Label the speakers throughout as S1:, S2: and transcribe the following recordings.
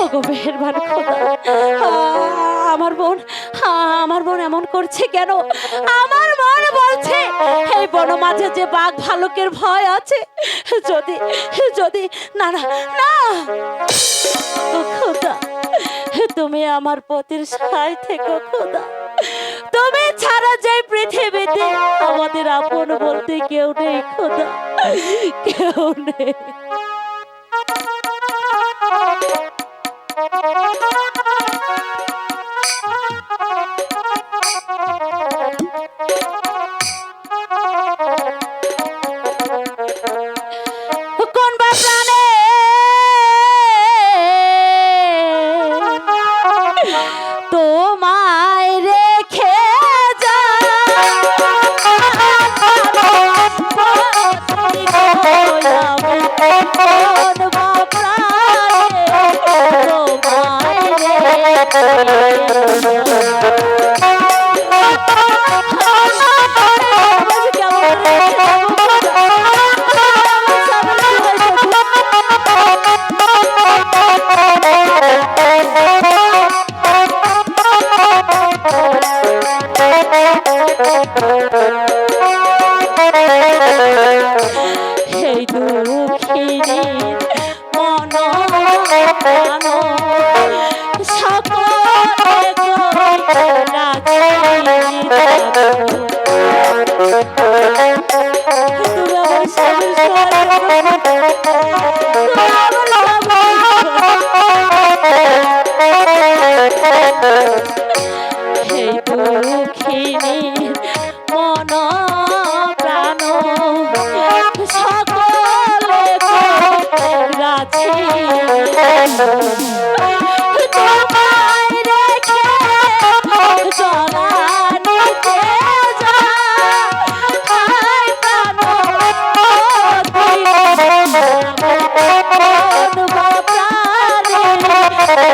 S1: ওগো মেহেরবান খোদা, আমার বোন আমার বোন এমন করছে কেন? আমার মন বলছে এই বন মাঝে যে বাঘ ভালুকের ভয় আছে, যদি যদি না না না, ও খোদা, তুমি আমার পতির সহায় থেকো খোদা। তুমি ছাড়া যে পৃথিবীতে আমাদের আপন বলতে কেউ নেই খোদা, কেউ নেই। কোন বা প্রাণে তোমায় রেখে যা, কোন বা প্রাণে তোমায় রেখে সেই দুঃখিনী মন প্রাণ সকলে রাখি তুমি আমার সেই দুঃখিনী মন প্রাণ সকলে রাখি তোমায় রেখে জলানিতে যা, হায় প্রাণ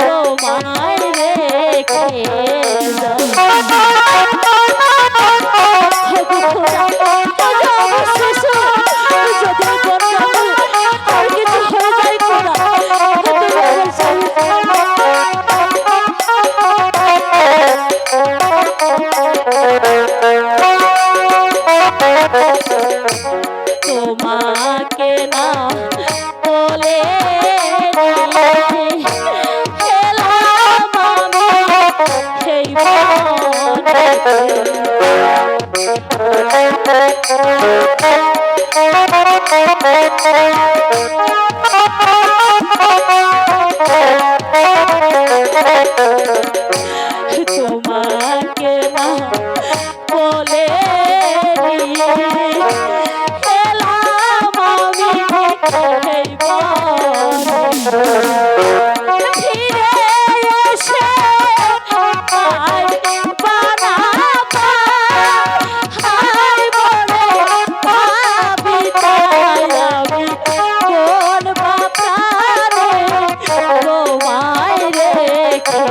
S1: তোমায় রেখে যা। তোমাকে না বলে এলাম আমি সেই তোমাকে না বলে এলাম আমি এই ফিরে এসে হায় বানাবা, হায় বলে ভাবি তাই আমি কোন বা প্রাণে তোমায় রেখে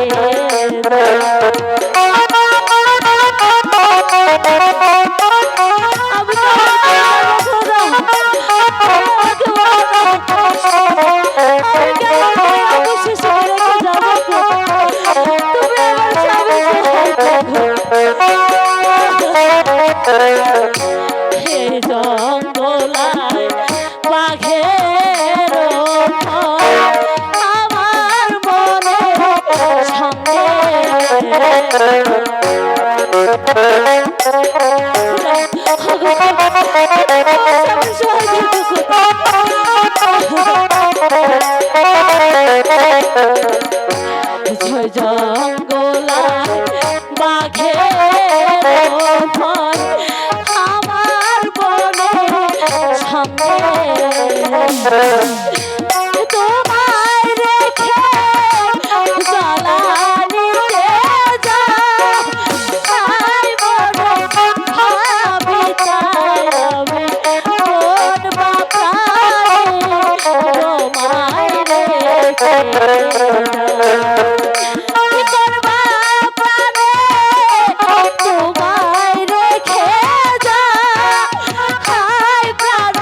S1: জঙ্গলায় বাঘের আমার মনে সঙ্গে জঙ্গলায় বাঘের আমার বনে সঙ্গে তোমায় রেখে জ্বালানিতে যা, হায় বড় ভাবি তাই আমি কোন বা প্রাণে তোমায় রেখে তোমায় রেখে যা, হায় প্রাণ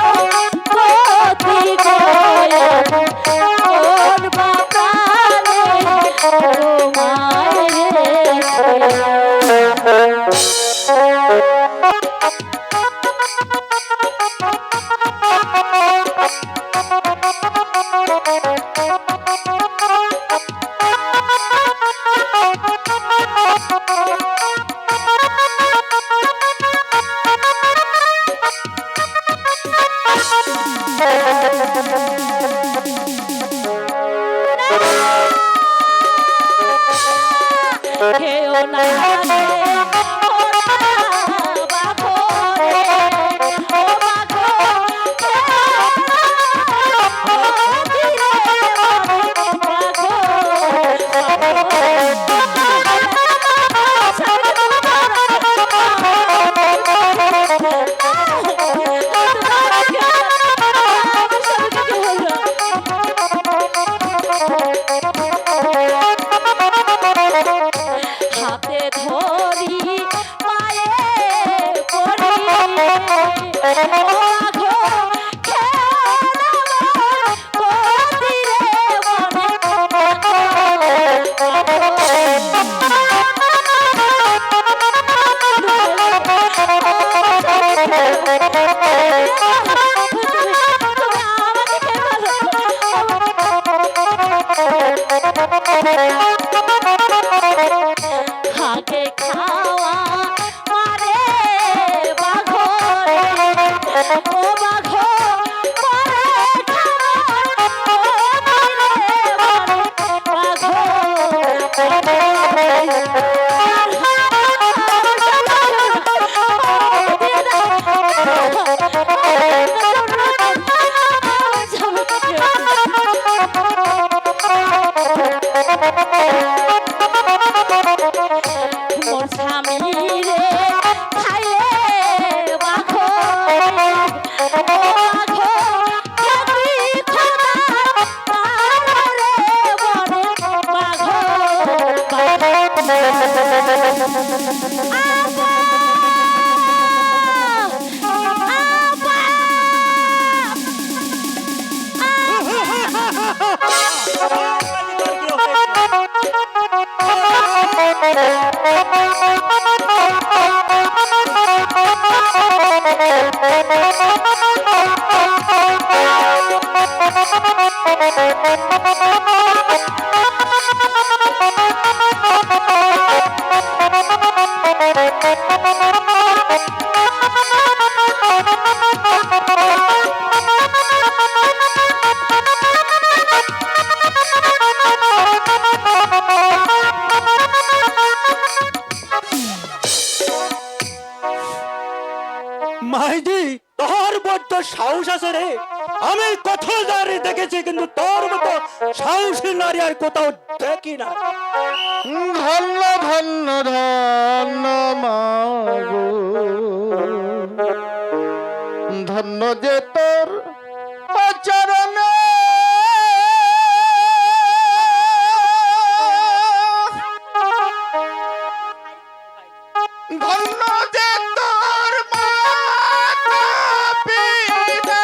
S1: কেউ না রে, ও না বাঘো রে, ও বাঘো, কেউ না ধীরে বাঘো, হাতে ধরি পায়ে পড়ি ও আঘো হাতে খাওয়া মারে বাঘো রে, ও বাঘো পরে মোর স্বামী রে খাইলে বাঘো রে, ও বাঘো খেতি খোদা তারে বনে বাঘো
S2: মাইজি তোর বড্ড সাহস আছে রে। আমি কত নারী দেখেছি কিন্তু তোর মতো সাহসী নারী আর কোথাও দেখি না।
S3: ধন্য ধন্য ধন্য মাগো, ধন্য যে তোর আচরণে ধন্য যে তোর মাতা পিতা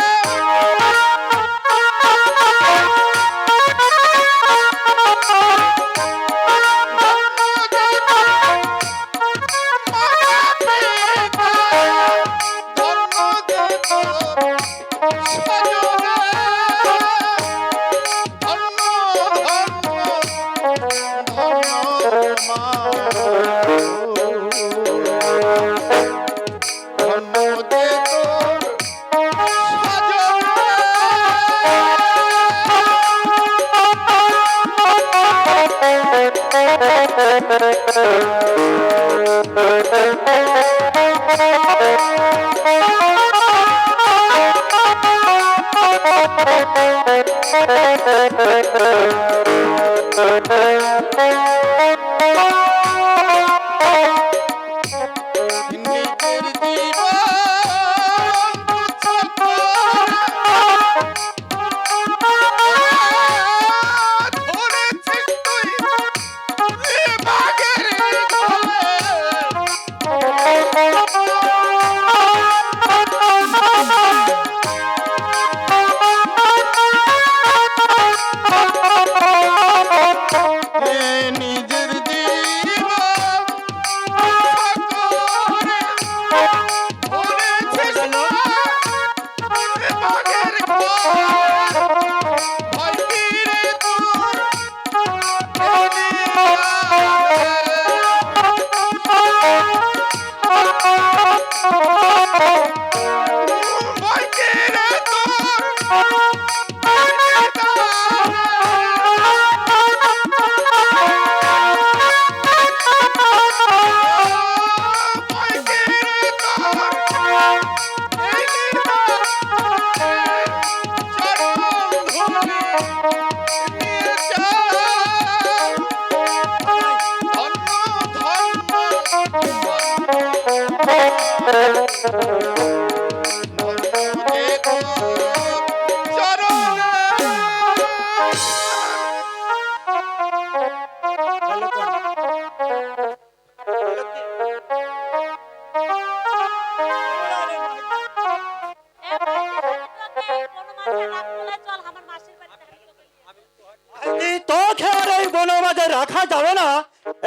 S2: তোকে আর এই বনমাঝে রাখা যাবে না।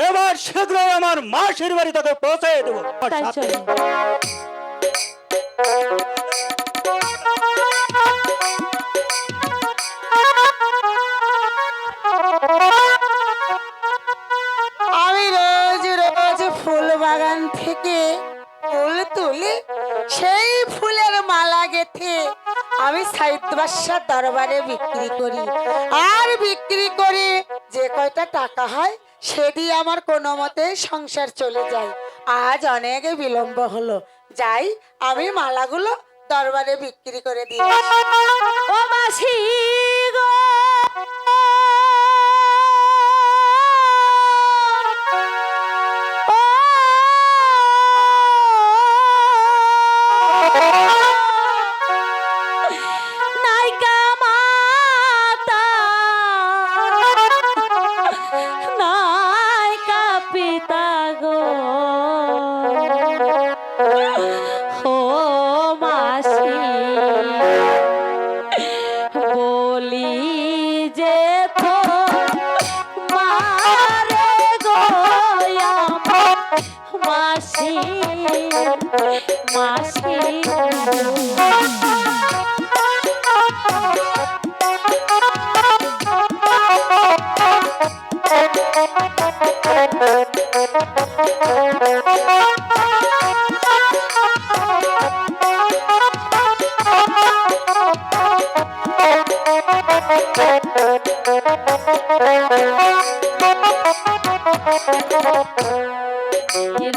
S2: এবার শীঘ্রই আমার মাসির বাড়ি তোকে পৌঁছে দেবো।
S1: তাই চলো।
S4: আমি রোজ রোজ ফুল বাগান থেকে ফুল তুলি, সেই ফুলের মালা গেথে আমি সাহিত্য বাদশার দরবারে বিক্রি করি। আর বিক্রি করে যে কয়টা টাকা হয় সে দিয়ে আমার কোনো মতে সংসার চলে যায়। আজ অনেক বিলম্ব হলো, যাই আমি মালাগুলো দরবারে বিক্রি করে দিই।
S1: ও মাসি গো, ও নায়িকা মাতা, নায়িকা পিতা গো, ও মাসি বলি যে তো মারে গয়া মাসি, মাসি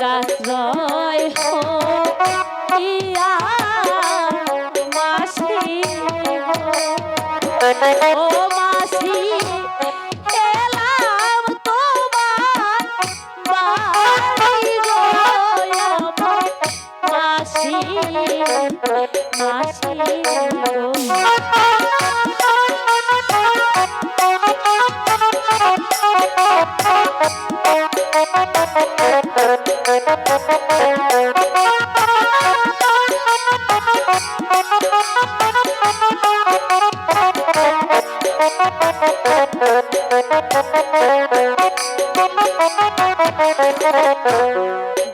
S1: রাত্রয় ইয়া মাসি ও মাসি এলাম তোমার বাড়ি গো আমার মাসি, মাসি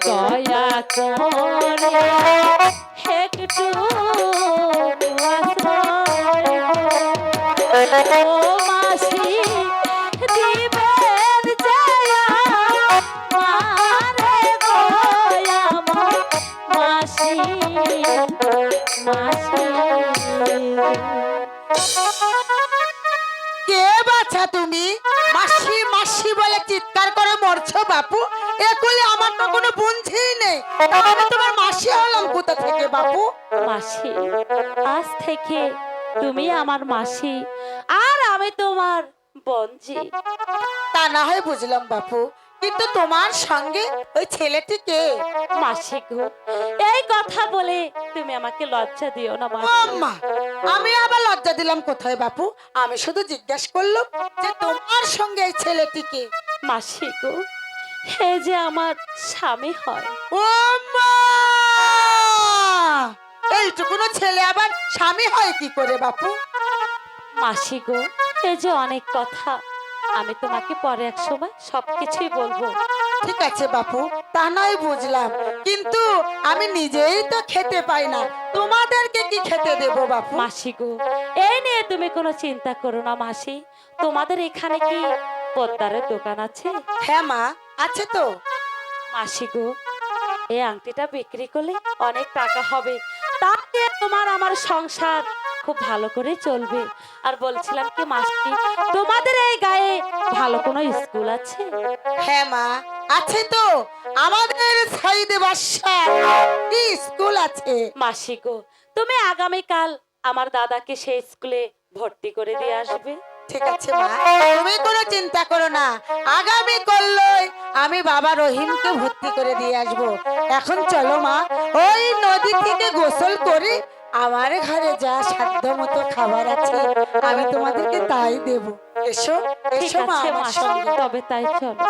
S1: দয়া করে একটু আশ্রয় গো, ও মাসি দিবেন জয়া মারে গো আমার মাসি, মাসি
S4: কে বাছা তুমি? মাসি মাসি বলে চিৎকার করে মরছো বাপু? এগুলি আমার তো কোনো বুঝেই নেই। আমি তোমার মাসি হলাম কোথা থেকে বাপু?
S1: মাসি আজ থেকে তুমি আমার মাসি আর আমি তোমার বঞ্জি।
S4: তা না হয় বুঝলাম বাপু, কিন্তু তোমার সঙ্গে ওই ছেলেটি কে?
S1: মাসি গো, এই কথা বলে তুমি আমাকে লজ্জা দিও না মাসি।
S4: আম্মা, আমি আবার লজ্জা দিলাম কোথায় বাপু? আমি শুধু জিজ্ঞাসা করলাম যে তোমার সঙ্গে এই ছেলেটি কে?
S1: মাসি গো, হে যে আমার স্বামী হয়।
S4: ও মা, এইটুকুনো ছেলে আবার স্বামী হয় কি করে বাপু?
S1: মাসি গো, এ যে অনেক কথা, আমি তোমাকে পরে এক সময় সবকিছুই বলবো।
S4: ঠিক আছে বাপু, তা নয় বুঝলাম, কিন্তু আমি নিজেই তো খেতে পাই না, তোমাদেরকে কি খেতে দেব বাপু?
S1: মাসি গো, এই নিয়ে তুমি কোনো চিন্তা করো না মাসি। তোমাদের এখানে কি পদ্মারের দোকান আছে?
S4: হ্যাঁ মা, আছে তো।
S1: মাসি গো, এই আংটিটা বিক্রি করলে অনেক টাকা হবে, তা দিয়ে তোমার আমার সংসার খুব ভালো করে চলবে। আর বলছিলাম কি মাসি, তোমাদের এই গায়ে ভালো কোনো স্কুল আছে?
S4: হ্যাঁ মা, আছে তো। আমাদের সাইদ বাদশাহ স্কুল আছে।
S1: মাসি গো, তুমি আগামীকাল আমার দাদাকে সেই স্কুলে ভর্তি করে দিয়ে আসবে।
S4: ঠিক আছে মা, তুমি কোনো চিন্তা করো না। আগামী করলই আমি বাবা রহিমকে ভর্তি করে দিয়ে আসবো। এখন চলো মা, ওই নদী থেকে গোসল করে আমার ঘরে যা সাধ্য মতো খাবার আছে আমি তোমাদেরকে তাই দেব। এসো
S1: ঠিক
S4: এসো মা
S1: আছে
S4: আমার
S1: মাসি,
S4: সঙ্গে।
S1: তবে তাই চলো।